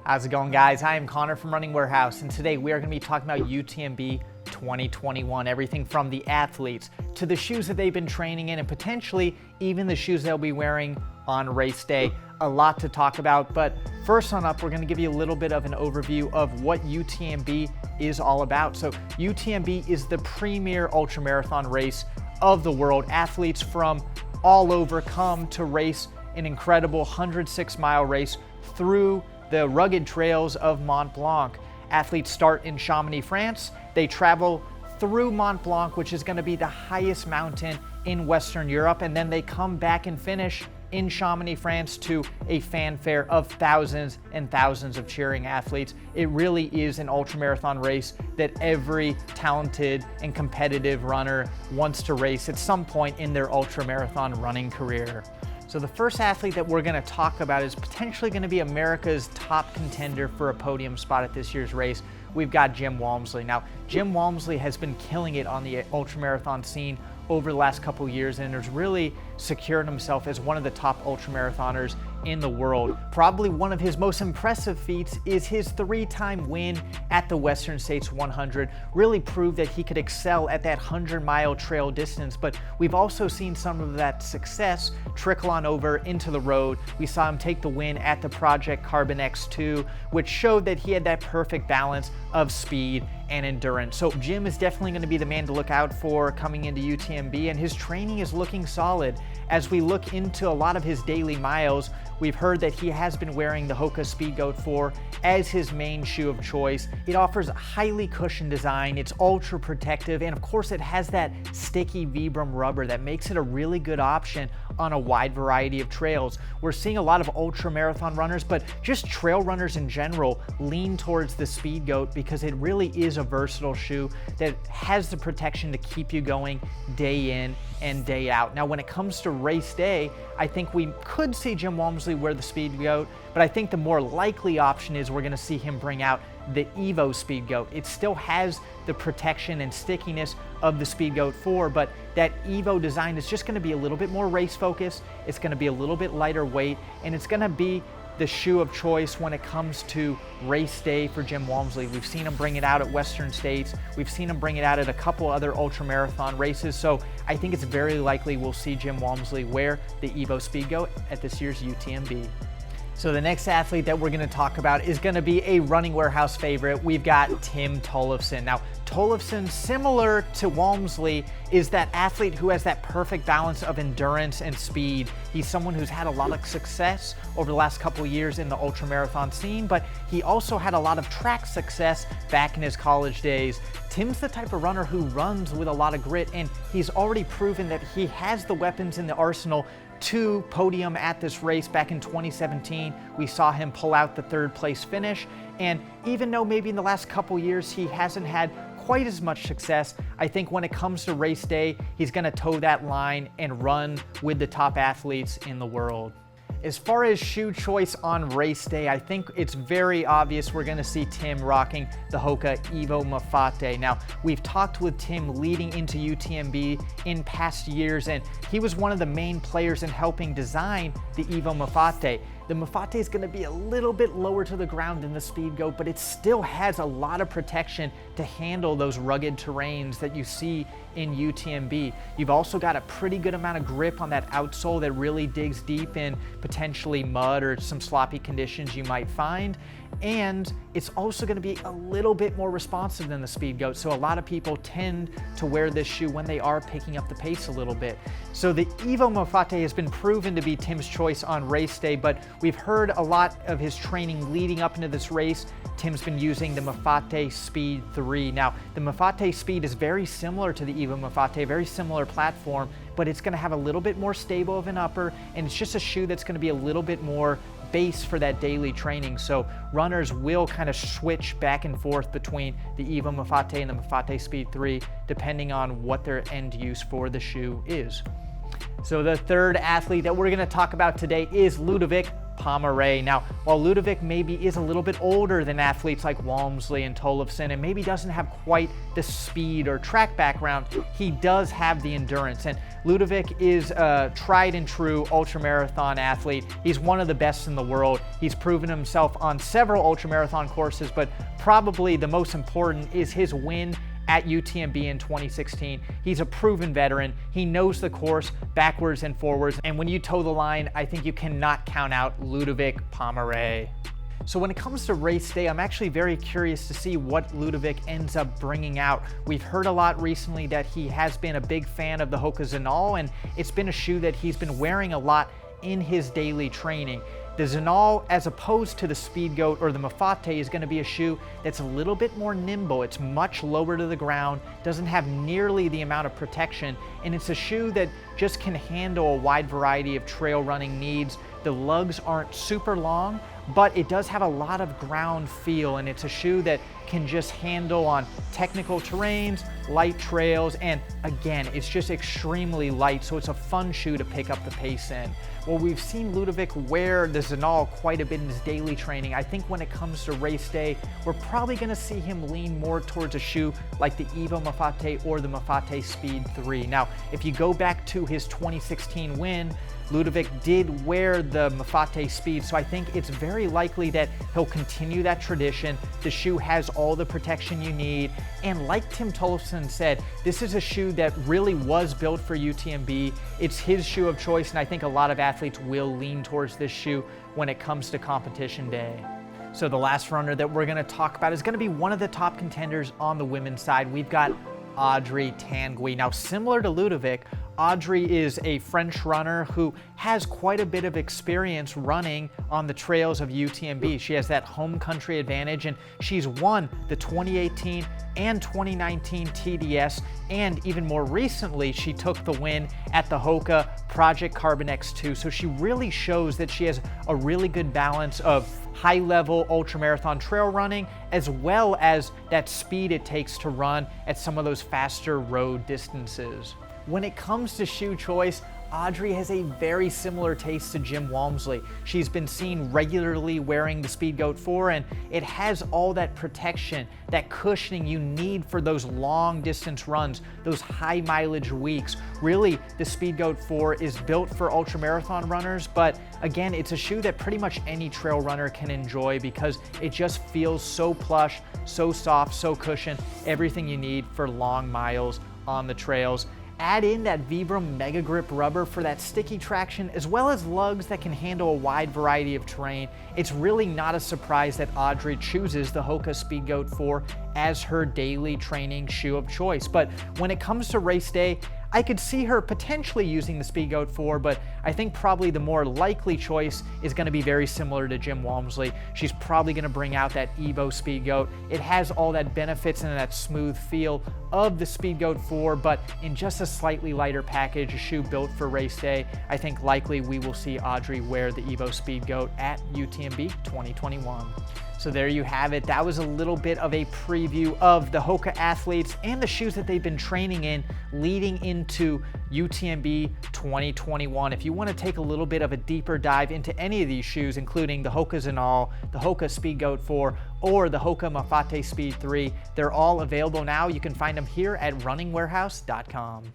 How's it going, guys? I am Connor from Running Warehouse, and today we are going to be talking about UTMB 2021, everything from the athletes to the shoes that they've been training in and potentially even the shoes they'll be wearing on race day. A lot to talk about, but first on up, we're going to give you a little bit of an overview of what UTMB is all about. So UTMB is the premier ultramarathon race of the world. Athletes from all over come to race an incredible 106-mile race through the rugged trails of Mont-Blanc. Athletes start in Chamonix, France. They travel through Mont-Blanc, which is going to be the highest mountain in Western Europe, and then they come back and finish in Chamonix, France, to a fanfare of thousands and thousands of cheering athletes. It really is an ultramarathon race that every talented and competitive runner wants to race at some point in their ultramarathon running career. So the first athlete that we're going to talk about is potentially going to be America's top contender for a podium spot at this year's race. We've got Jim Walmsley. Now, Jim Walmsley has been killing it on the ultramarathon scene over the last couple years and has really secured himself as one of the top ultramarathoners in the world. Probably one of his most impressive feats is his 3-time win at the Western States 100. Really proved that he could excel at that 100-mile trail distance, but we've also seen some of that success trickle on over into the road. We saw him take the win at the Project Carbon X2, which showed that he had that perfect balance of speed and endurance. So Jim is definitely going to be the man to look out for coming into UTMB, and his training is looking solid. As we look into a lot of his daily miles, we've heard that he has been wearing the HOKA Speedgoat 4 as his main shoe of choice. It offers a highly cushioned design, it's ultra protective, and of course it has that sticky Vibram rubber that makes it a really good option on a wide variety of trails. We're seeing a lot of ultra marathon runners, but just trail runners in general, lean towards the Speedgoat because it really is a versatile shoe that has the protection to keep you going day in and day out. Now, when it comes to race day, I think we could see Jim Walmsley wear the Speedgoat, but I think the more likely option is we're going to see him bring out the Evo Speedgoat. It still has the protection and stickiness of the Speedgoat 4, but that Evo design is just going to be a little bit more race focused. It's going to be a little bit lighter weight, and it's going to be the shoe of choice when it comes to race day for Jim Walmsley. We've seen him bring it out at Western States. We've seen him bring it out at a couple other ultramarathon races. So I think it's very likely we'll see Jim Walmsley wear the Evo Speedgoat at this year's UTMB. So the next athlete that we're going to talk about is going to be a Running Warehouse favorite. We've got Tim Tolefson. Now, Tollefson, similar to Walmsley, is that athlete who has that perfect balance of endurance and speed. He's someone who's had a lot of success over the last couple of years in the ultramarathon scene, but he also had a lot of track success back in his college days. Tim's the type of runner who runs with a lot of grit, and he's already proven that he has the weapons in the arsenal to podium at this race. Back in 2017, we saw him pull out the 3rd place finish, and even though maybe in the last couple years he hasn't had quite as much success, I think when it comes to race day, he's going to toe that line and run with the top athletes in the world. As far as shoe choice on race day, I think it's very obvious we're going to see Tim rocking the HOKA Evo Mafate. Now, we've talked with Tim leading into UTMB in past years, and he was one of the main players in helping design the Evo Mafate. The Mafate is going to be a little bit lower to the ground than the Speedgoat, but it still has a lot of protection to handle those rugged terrains that you see in UTMB. You've also got a pretty good amount of grip on that outsole that really digs deep in potentially mud or some sloppy conditions you might find. And it's also going to be a little bit more responsive than the Speedgoat, so a lot of people tend to wear this shoe when they are picking up the pace a little bit. So the Evo Mafate has been proven to be Tim's choice on race day, but we've heard a lot of his training leading up into this race. Tim's been using the Mafate Speed 3. Now, the Mafate Speed is very similar to the Evo Mafate, very similar platform, but it's going to have a little bit more stable of an upper, and it's just a shoe that's going to be a little bit more base for that daily training. So runners will kind of switch back and forth between the Evo Mafate and the Mafate Speed 3 depending on what their end use for the shoe is. So the third athlete that we're going to talk about today is Ludovic Pommeret. Now, while Ludovic maybe is a little bit older than athletes like Walmsley and Tollefson and maybe doesn't have quite the speed or track background, he does have the endurance. And Ludovic is a tried and true ultramarathon athlete. He's one of the best in the world. He's proven himself on several ultramarathon courses, but probably the most important is his win at UTMB in 2016. He's a proven veteran. He knows the course backwards and forwards. And when you toe the line, I think you cannot count out Ludovic Pommeret. So when it comes to race day, I'm actually very curious to see what Ludovic ends up bringing out. We've heard a lot recently that he has been a big fan of the HOKA Zinal, and it's been a shoe that he's been wearing a lot in his daily training. The Zinal, as opposed to the Speedgoat or the Mafate, is going to be a shoe that's a little bit more nimble. It's much lower to the ground, doesn't have nearly the amount of protection, and it's a shoe that just can handle a wide variety of trail running needs. The lugs aren't super long, but it does have a lot of ground feel, and it's a shoe that can just handle on technical terrains, light trails, and again, it's just extremely light, so it's a fun shoe to pick up the pace in. Well, we've seen Ludovic wear the Zinal quite a bit in his daily training. I think when it comes to race day, we're probably going to see him lean more towards a shoe like the Evo Mafate or the Mafate Speed 3. Now, if you go back to his 2016 win, Ludovic did wear the Mafate Speed, so I think it's very likely that he'll continue that tradition. The shoe has all the protection you need, and like Tim Tolefson said, this is a shoe that really was built for UTMB. It's his shoe of choice, and I think a lot of athletes will lean towards this shoe when it comes to competition day. So the last runner that we're going to talk about is going to be one of the top contenders on the women's side. We've got Audrey Tanguy. Now, similar to Ludovic, Audrey is a French runner who has quite a bit of experience running on the trails of UTMB. She has that home country advantage, and she's won the 2018 and 2019 TDS, and even more recently, she took the win at the HOKA Project Carbon X2. So she really shows that she has a really good balance of high-level ultramarathon trail running, as well as that speed it takes to run at some of those faster road distances. When it comes to shoe choice, Audrey has a very similar taste to Jim Walmsley. She's been seen regularly wearing the Speedgoat 4, and it has all that protection, that cushioning you need for those long distance runs, those high mileage weeks. Really, the Speedgoat 4 is built for ultramarathon runners, but again, it's a shoe that pretty much any trail runner can enjoy because it just feels so plush, so soft, so cushioned, everything you need for long miles on the trails. Add in that Vibram Mega Grip rubber for that sticky traction, as well as lugs that can handle a wide variety of terrain. It's really not a surprise that Audrey chooses the HOKA Speedgoat 4 as her daily training shoe of choice. But when it comes to race day, I could see her potentially using the Speedgoat 4, but I think probably the more likely choice is going to be very similar to Jim Walmsley. She's probably going to bring out that Evo Speedgoat. It has all that benefits and that smooth feel of the Speedgoat 4, but in just a slightly lighter package, a shoe built for race day. I think likely we will see Audrey wear the Evo Speedgoat at UTMB 2021. So there you have it. That was a little bit of a preview of the HOKA athletes and the shoes that they've been training in leading into UTMB 2021. If you want to take a little bit of a deeper dive into any of these shoes, including the HOKA Zinal, the HOKA Speedgoat 4, or the HOKA Mafate Speed 3, they're all available now. You can find them here at runningwarehouse.com.